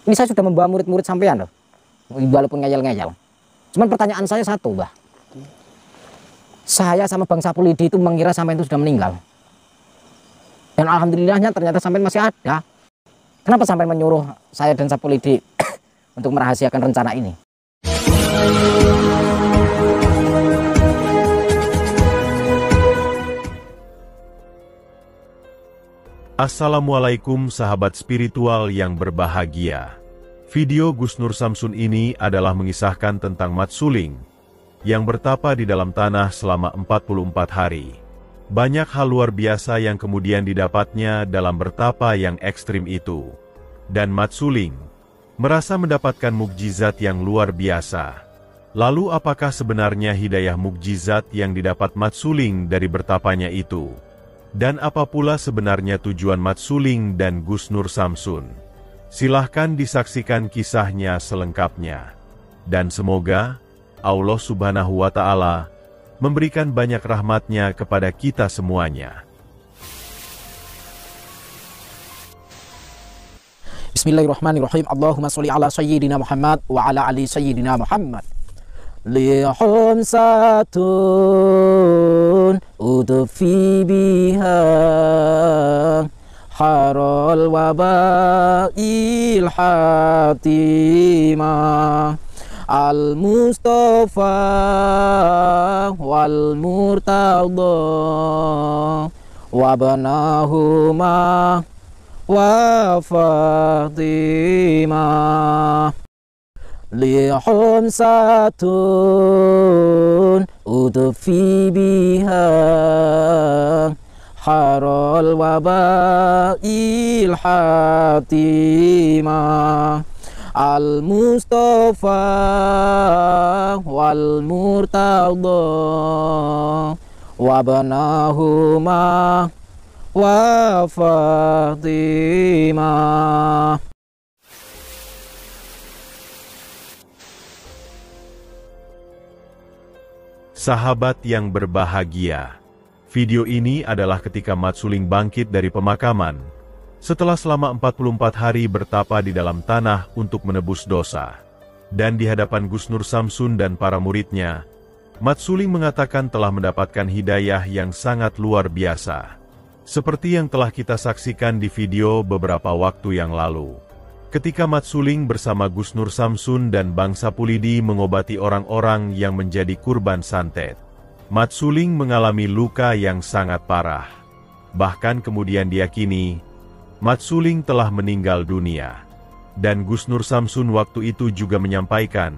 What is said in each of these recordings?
Ini saya sudah membawa murid-murid sampean loh, walaupun ngeyel-ngeyel. Cuman pertanyaan saya satu, Mbah. Saya sama Bang Sapulidi itu mengira sampean itu sudah meninggal. Dan alhamdulillahnya ternyata sampean masih ada. Kenapa sampean menyuruh saya dan Sapulidi untuk merahasiakan rencana ini? Assalamualaikum sahabat spiritual yang berbahagia. Video Gus Nur Samsun ini adalah mengisahkan tentang Mat Suling yang bertapa di dalam tanah selama 44 hari. Banyak hal luar biasa yang kemudian didapatnya dalam bertapa yang ekstrim itu. Dan Mat Suling merasa mendapatkan mukjizat yang luar biasa. Lalu apakah sebenarnya hidayah mukjizat yang didapat Mat Suling dari bertapanya itu? Dan apa pula sebenarnya tujuan Mat Suling dan Gus Nur Samsun? Silahkan disaksikan kisahnya selengkapnya. Dan semoga Allah Subhanahu wa Ta'ala memberikan banyak rahmatnya kepada kita semuanya. Bismillahirrahmanirrahim. Allahumma sholli ala sayyidina Muhammad wa ala ali sayyidina Muhammad. Lihum satun udfi biha harul wabail hatimah al-Mustafa wal murtada wabnahuma wa Fatimah. Lihum satun udfi biha harul wabail hatimah al-Mustafa wal murtada wabnahuma wa Fatimah. Sahabat yang berbahagia, video ini adalah ketika Mat Suling bangkit dari pemakaman, setelah selama 44 hari bertapa di dalam tanah untuk menebus dosa. Dan di hadapan Gus Nur Samsun dan para muridnya, Mat Suling mengatakan telah mendapatkan hidayah yang sangat luar biasa. Seperti yang telah kita saksikan di video beberapa waktu yang lalu. Ketika Mat Suling bersama Gus Nur Samsun dan Bang Sapulidi mengobati orang-orang yang menjadi kurban santet, Mat Suling mengalami luka yang sangat parah. Bahkan kemudian diyakini, Mat Suling telah meninggal dunia. Dan Gus Nur Samsun waktu itu juga menyampaikan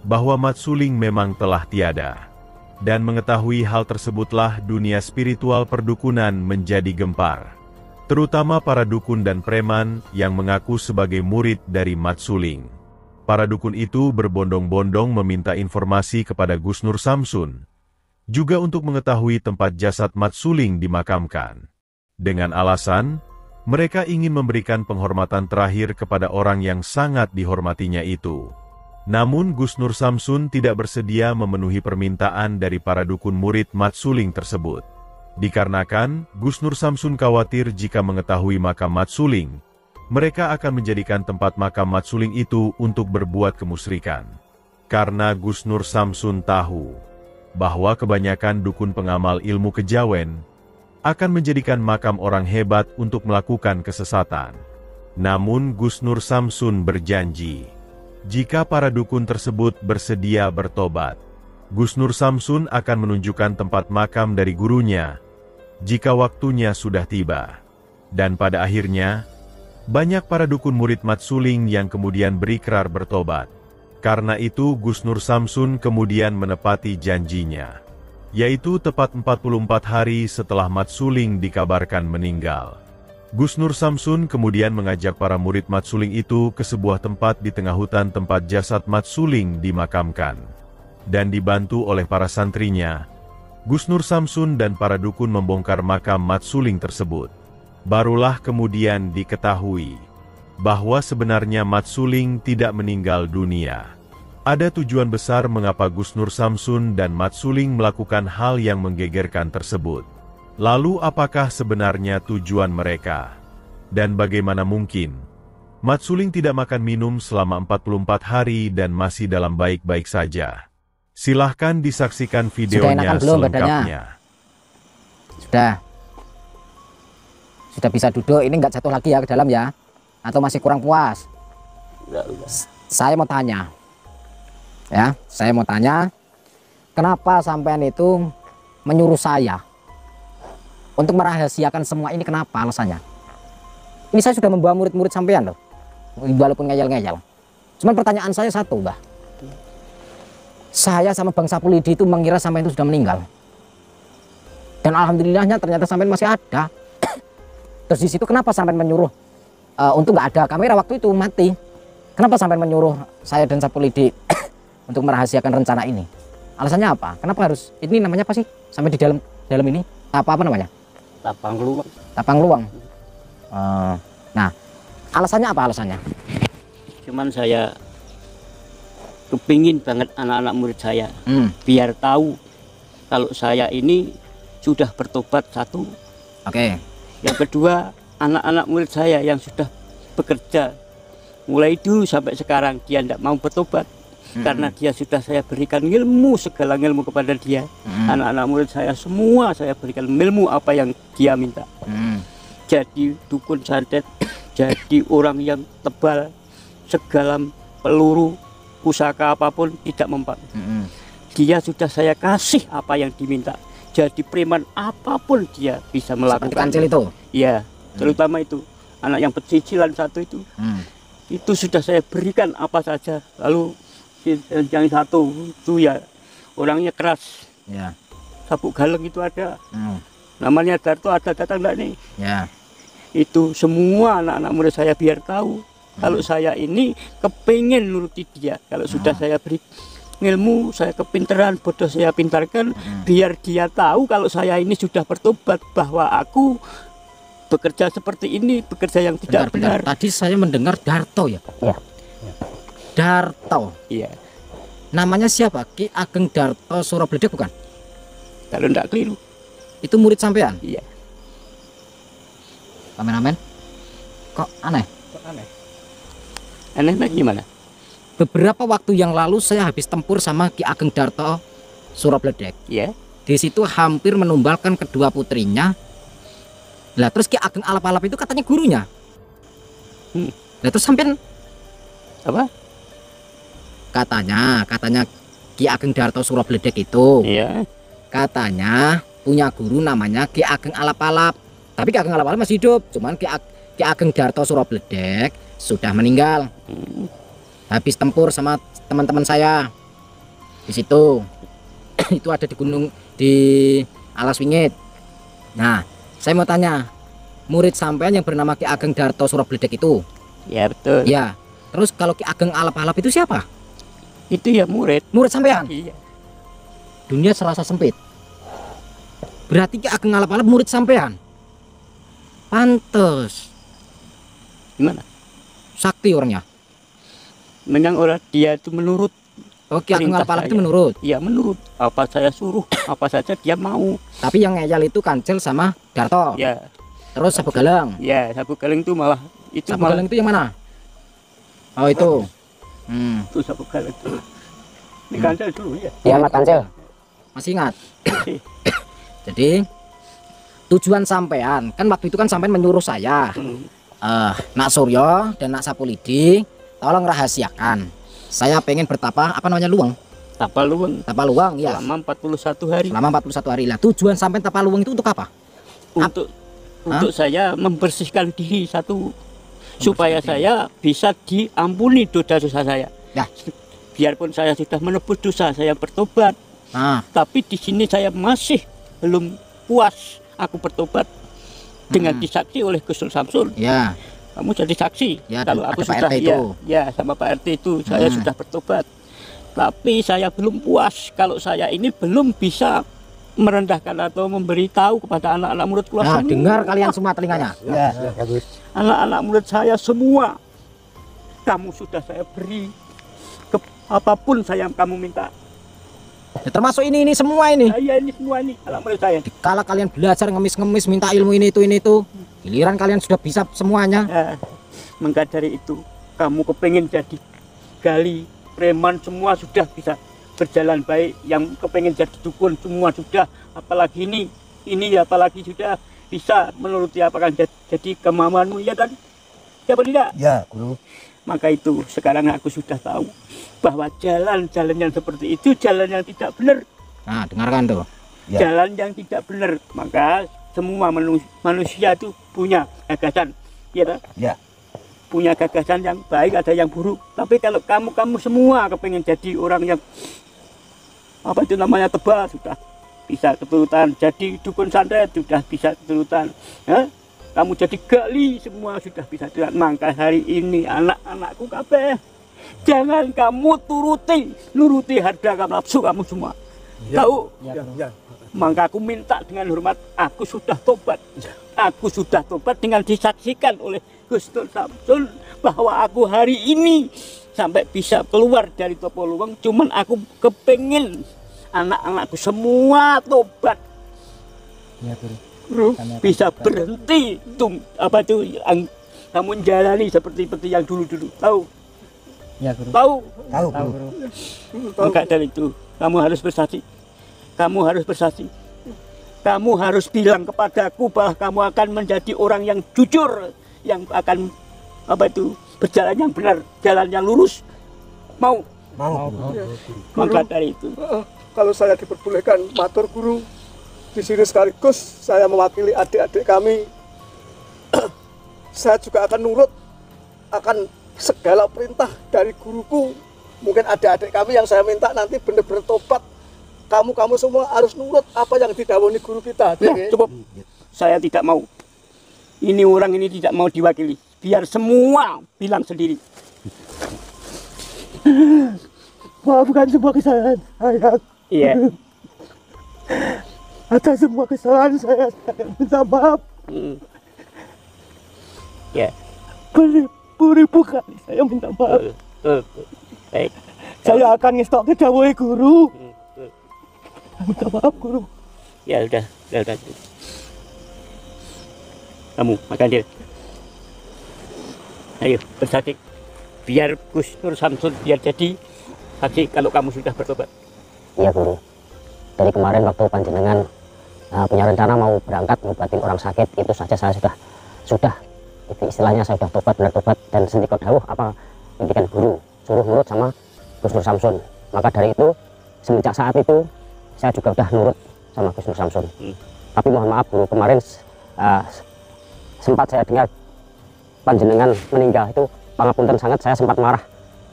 bahwa Mat Suling memang telah tiada. Dan mengetahui hal tersebutlah dunia spiritual perdukunan menjadi gempar. Terutama para dukun dan preman yang mengaku sebagai murid dari Mat Suling. Para dukun itu berbondong-bondong meminta informasi kepada Gus Nur Samsun, juga untuk mengetahui tempat jasad Mat Suling dimakamkan. Dengan alasan, mereka ingin memberikan penghormatan terakhir kepada orang yang sangat dihormatinya itu. Namun Gus Nur Samsun tidak bersedia memenuhi permintaan dari para dukun murid Mat Suling tersebut. Dikarenakan, Gus Nur Samsun khawatir jika mengetahui makam Mat Suling, mereka akan menjadikan tempat makam Mat Suling itu untuk berbuat kemusyrikan. Karena Gus Nur Samsun tahu bahwa kebanyakan dukun pengamal ilmu kejawen akan menjadikan makam orang hebat untuk melakukan kesesatan. Namun Gus Nur Samsun berjanji, jika para dukun tersebut bersedia bertobat, Gus Nur Samsun akan menunjukkan tempat makam dari gurunya jika waktunya sudah tiba. Dan pada akhirnya, banyak para dukun murid Mat Suling yang kemudian berikrar bertobat. Karena itu Gus Nur Samsun kemudian menepati janjinya, yaitu tepat 44 hari setelah Mat Suling dikabarkan meninggal. Gus Nur Samsun kemudian mengajak para murid Mat Suling itu ke sebuah tempat di tengah hutan tempat jasad Mat Suling dimakamkan. Dan dibantu oleh para santrinya, Gus Nur Samsun dan para dukun membongkar makam Mat Suling tersebut. Barulah kemudian diketahui bahwa sebenarnya Mat Suling tidak meninggal dunia. Ada tujuan besar mengapa Gus Nur Samsun dan Mat Suling melakukan hal yang menggegerkan tersebut. Lalu apakah sebenarnya tujuan mereka? Dan bagaimana mungkin Mat Suling tidak makan minum selama 44 hari dan masih dalam baik-baik saja. Silahkan disaksikan videonya selengkapnya. Sudah bisa duduk, ini nggak jatuh lagi ya ke dalam ya? Atau masih kurang puas? Saya mau tanya, ya, kenapa sampean itu menyuruh saya untuk merahasiakan semua ini? Kenapa alasannya? Ini saya sudah membawa murid-murid sampean loh, walaupun ngeyel-ngeyel. Cuman pertanyaan saya satu, Mbah. Saya sama Bang Sapulidi itu mengira sampean itu sudah meninggal. Dan alhamdulillahnya ternyata sampean masih ada. Terus di situ kenapa sampean menyuruh untuk nggak ada kamera waktu itu mati? Kenapa sampean menyuruh saya dan Sapulidi untuk merahasiakan rencana ini? Alasannya apa? Kenapa harus ini namanya apa sih? Sampai di dalam ini apa namanya? Tapang luang. Tapang luang. Nah, alasannya apa alasannya? Cuman saya kepingin banget anak-anak murid saya biar tahu kalau saya ini sudah bertobat, satu. Oke. Yang kedua, anak-anak murid saya yang sudah bekerja mulai dulu sampai sekarang dia tidak mau bertobat karena dia sudah saya berikan ilmu, segala ilmu kepada dia. Anak-anak murid saya semua saya berikan ilmu apa yang dia minta. Jadi dukun santet, jadi orang yang tebal, segala peluru, pusaka apapun tidak mempan. Dia sudah saya kasih apa yang diminta. Jadi preman apapun dia bisa melakukan. Seperti Kancil itu? Iya, terutama itu anak yang pecicilan satu itu. Itu sudah saya berikan apa saja. Lalu yang satu itu ya orangnya keras. Ya. Sabuk galeng itu ada. Namanya Darto, ada datang enggak nih? Ya. Itu semua anak-anak murid saya biar tahu kalau saya ini kepengen nuruti dia. Kalau sudah saya beri ilmu, saya kepintaran, bodoh saya pintarkan, biar dia tahu kalau saya ini sudah bertobat, bahwa aku bekerja seperti ini, bekerja yang tidak benar. Tadi saya mendengar Darto ya? Iya. Darto? Iya. Namanya siapa? Ki Ageng Darto Surabledek bukan? Kalau tidak keliru. Itu murid sampean? Iya. Kameramen? Kok aneh? Aneh gimana? Beberapa waktu yang lalu saya habis tempur sama Ki Ageng Darto Surabledek. Iya. Di situ hampir menumbalkan kedua putrinya. Lah terus Ki Ageng Alap-Alap itu katanya gurunya. Lah terus sampean apa? Katanya Ki Ageng Darto Surabledek itu. Iya. Katanya punya guru namanya Ki Ageng Alap-Alap. Tapi Ki Ageng Alap-Alap masih hidup. Cuman Ki Ageng Darto Surabledek sudah meninggal. Habis tempur sama teman-teman saya di situ. Itu ada di gunung di Alas Wingit. Nah, saya mau tanya, murid sampean yang bernama Ki Ageng Darto Surabledek itu? Ya betul. Ya. Terus kalau Ki Ageng Alap-Alap itu siapa? Itu ya murid. Murid sampean? Iya. Dunia serasa sempit. Berarti Ki Ageng Alap-Alap murid sampean? Pantes. Gimana? Sakti orangnya. Memang orang dia itu menurut. Oh, Ki Ageng Alap-Alap itu menurut? Iya menurut. Apa saya suruh, apa saja dia mau. Tapi yang ngeyel itu Kancil sama Darto. Ya. Terus Sabuk Galeng. Ya, Sabuk Galeng itu malah itu Sabuk Galeng itu yang mana? Oh itu. Itu Sabuk Galeng itu. Ini Kancil dulu ya. Iya, Mas Kancil. Masih ingat? Jadi tujuan sampean kan waktu itu kan sampean menyuruh saya, Nak Suryo dan Nak Sapulidi, tolong rahasiakan. Saya pengen bertapa apa namanya luang. Tapa luang. Tapa luang ya. Selama 41 hari. Selama 41 hari lah. Tujuan sampean tapa luang itu untuk apa? Untuk saya membersihkan diri satu, supaya saya bisa diampuni dosa-dosa saya. Ya. Biarpun saya sudah menebus dosa, saya bertobat. Tapi di sini saya masih belum puas. Aku bertobat dengan disaksi oleh Gus Samsul. Ya. Kamu jadi saksi. Ya, kalau aku Pak sudah RT itu. ya sama Pak RT itu saya sudah bertobat. Tapi saya belum puas kalau saya ini belum bisa merendahkan atau memberitahu kepada anak-anak murid keluarga. Nah, dengar kalian semua telinganya. Ya. Anak-anak murid saya semua, kamu sudah saya beri apapun saya yang kamu minta. Ya, termasuk ini semua ini. Iya ini semua ini anak murid saya. Kalau kalian belajar ngemis-ngemis minta ilmu ini itu, giliran kalian sudah bisa semuanya. Ya, Maka dari itu kamu kepengen jadi gali, preman semua sudah bisa berjalan baik. Yang kepengen jadi dukun semua sudah, apalagi ini apalagi sudah bisa menuruti apa kan jadi kemauanmu, ya kan? Ya tidak? Ya, Guru. Maka itu sekarang aku sudah tahu bahwa jalan-jalan yang seperti itu jalan yang tidak benar. Nah, dengarkan tuh. Ya. Jalan yang tidak benar. Maka semua manusia itu punya gagasan, ya kan? Ya. Punya gagasan yang baik, ada yang buruk. Tapi kalau kamu semua kepengen jadi orang yang apa itu namanya tebal, sudah bisa keturutan. Jadi dukun santet sudah bisa keturutan. Ya? Kamu jadi gali semua sudah bisa keturutan. Maka hari ini anak-anakku kabeh, jangan kamu nuruti harga kamu, nafsu kamu semua. Tahu? Ya. Maka aku minta dengan hormat, aku sudah tobat. Aku sudah tobat dengan disaksikan oleh Gus Nur Samsun bahwa aku hari ini sampai bisa keluar dari Topo Luweng, cuman aku kepengen anak-anakku semua tobat. Ya, Guru. Guru bisa berhenti apa itu yang kamu jalani seperti yang dulu-dulu. Tahu? Ya, Guru. Tahu? Tahu, Guru. Maka dari itu kamu harus bersaksi. Kamu harus bersaksi. Kamu harus bilang kepadaku bahwa kamu akan menjadi orang yang jujur, yang akan apa itu berjalan yang benar, jalan yang lurus. Mau? Mau. Maka dari itu. Kalau saya diperbolehkan matur Guru, di sini sekaligus saya mewakili adik-adik kami. Saya juga akan nurut akan segala perintah dari guruku. Mungkin adik-adik kami yang saya minta nanti benar-benar tobat. Kamu semua harus nurut apa yang didhawuhi guru kita. Ya, cukup. Saya tidak mau. Ini orang ini tidak mau diwakili. Biar semua bilang sendiri. Maafkan semua kesalahan saya. Iya. Atas semua kesalahan saya minta maaf. Ya. Beribu kali saya minta maaf. Baik. Saya akan ngestok ke dawuhe guru. Minta maaf Guru. Ya udah. Kamu makan dia. Ayo bersaksi. Biar Gus Nur Samsun biar jadi saksi kalau kamu sudah bertobat. Iya Guru. Dari kemarin waktu panjenengan punya rencana mau berangkat ngobatin orang sakit, itu saja saya sudah itu istilahnya saya sudah tobat, benar tobat, dan sendikot dawuh apa pendidikan Guru suruh nurut sama Gus Nur Samsun. Maka dari itu semenjak saat itu saya juga udah nurut sama Gus Nur Samsun. Tapi mohon maaf Guru, kemarin sempat saya dengar panjenengan meninggal itu pangapunten sangat, saya sempat marah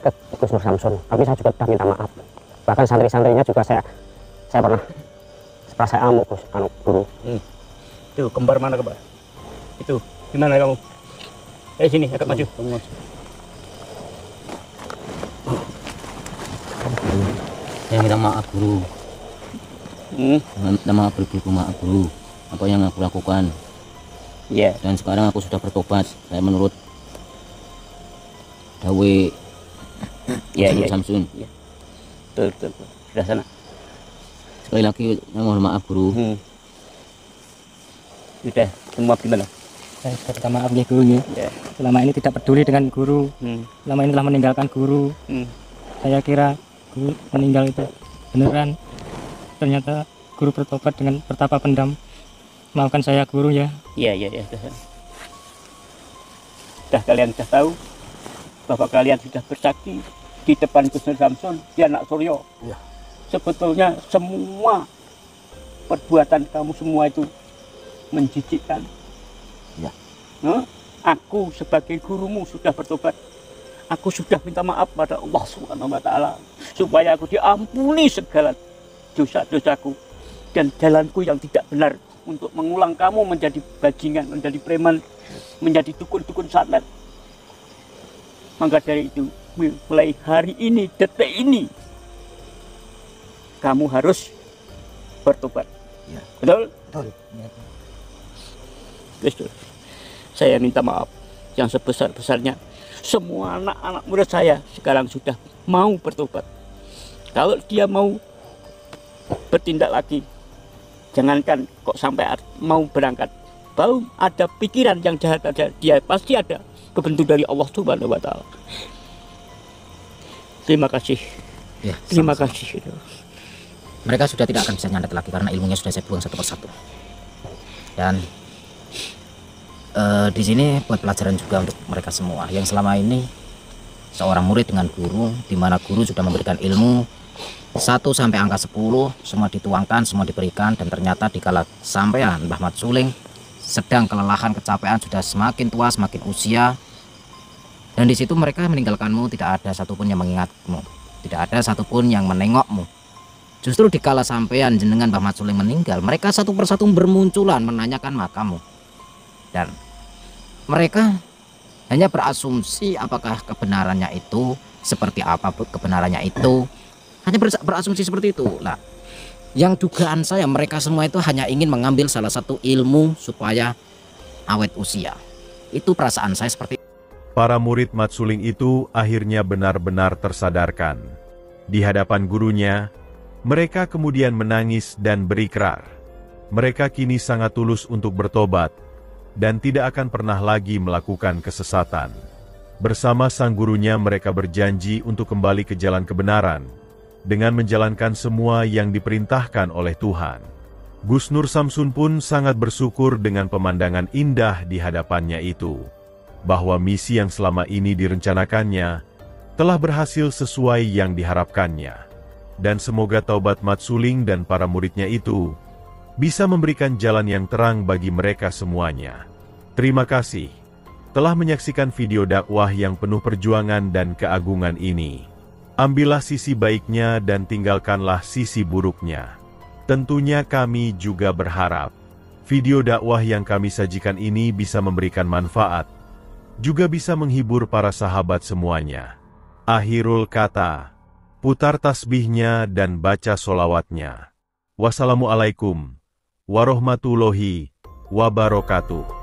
ke Gus Nur Samsun. Tapi saya juga sudah minta maaf. Bahkan santri-santrinya juga saya pernah saya amuk Guru. Itu kembar mana kembar? Itu gimana kamu? Sini agak maju. Saya minta maaf Guru. Minta maaf, maaf Guru apa yang aku lakukan. Ya. Dan sekarang aku sudah bertobat. Saya menurut dawe Samsun. Ya. Betul. Sudah sana. Sekali lagi mohon maaf Guru. Sudah semua gimana? Saya sudah minta maaf ya Guru ya. Selama ini tidak peduli dengan Guru. Selama ini telah meninggalkan Guru. Saya kira Guru meninggal itu beneran. Ternyata Guru bertobat dengan bertapa pendam. Maafkan saya Guru ya. Iya. Sudah kalian sudah tahu bahwa kalian sudah bersaksi di depan Gus Nur Samsun, di anak Suryo. Ya. Sebetulnya semua perbuatan kamu semua itu menjijikkan. Ya. Aku sebagai gurumu sudah bertobat. Aku sudah minta maaf pada Allah Subhanahu wa Ta'ala supaya aku diampuni segala dosa-dosaku dan jalanku yang tidak benar untuk mengulang kamu menjadi bajingan, menjadi preman, menjadi dukun-dukun santet. Maka dari itu, mulai hari ini, detik ini, kamu harus bertobat. Ya. Betul? Betul. Betul. Saya minta maaf yang sebesar-besarnya. Semua anak-anak murid saya sekarang sudah mau bertobat. Kalau dia mau bertindak lagi, jangankan kok sampai mau berangkat, bau ada pikiran yang jahat ada, dia pasti ada kebentuk dari Allah Subhanahu wa taala. Terima kasih. Ya, Terima sama-sama. kasih. Mereka sudah tidak akan bisa nyandet lagi karena ilmunya sudah saya buang satu persatu. Dan di sini buat pelajaran juga untuk mereka semua yang selama ini seorang murid dengan guru, di mana guru sudah memberikan ilmu 1 sampai angka 10 semua dituangkan, semua diberikan, dan ternyata dikala sampean Mbah Mat Suling sedang kelelahan, kecapean, sudah semakin tua, semakin usia, dan di situ mereka meninggalkanmu, tidak ada satupun yang mengingatmu, tidak ada satupun yang menengokmu. Justru dikala sampean jenengan Mbah Mat Suling meninggal, mereka satu persatu bermunculan menanyakan makammu, dan mereka hanya berasumsi apakah kebenarannya itu, seperti apa kebenarannya itu, hanya berasumsi seperti itu. Nah, yang dugaan saya mereka semua itu hanya ingin mengambil salah satu ilmu supaya awet usia. Itu perasaan saya seperti itu. Para murid Mat Suling itu akhirnya benar-benar tersadarkan. Di hadapan gurunya, mereka kemudian menangis dan berikrar. Mereka kini sangat tulus untuk bertobat, dan tidak akan pernah lagi melakukan kesesatan. Bersama sang gurunya mereka berjanji untuk kembali ke jalan kebenaran, dengan menjalankan semua yang diperintahkan oleh Tuhan. Gus Nur Samsun pun sangat bersyukur dengan pemandangan indah di hadapannya itu, bahwa misi yang selama ini direncanakannya telah berhasil sesuai yang diharapkannya. Dan semoga taubat Mat Suling dan para muridnya itu bisa memberikan jalan yang terang bagi mereka semuanya. Terima kasih telah menyaksikan video dakwah yang penuh perjuangan dan keagungan ini. Ambillah sisi baiknya dan tinggalkanlah sisi buruknya. Tentunya kami juga berharap video dakwah yang kami sajikan ini bisa memberikan manfaat, juga bisa menghibur para sahabat semuanya. Akhirul kata, putar tasbihnya dan baca solawatnya. Wassalamualaikum warahmatullahi wabarakatuh.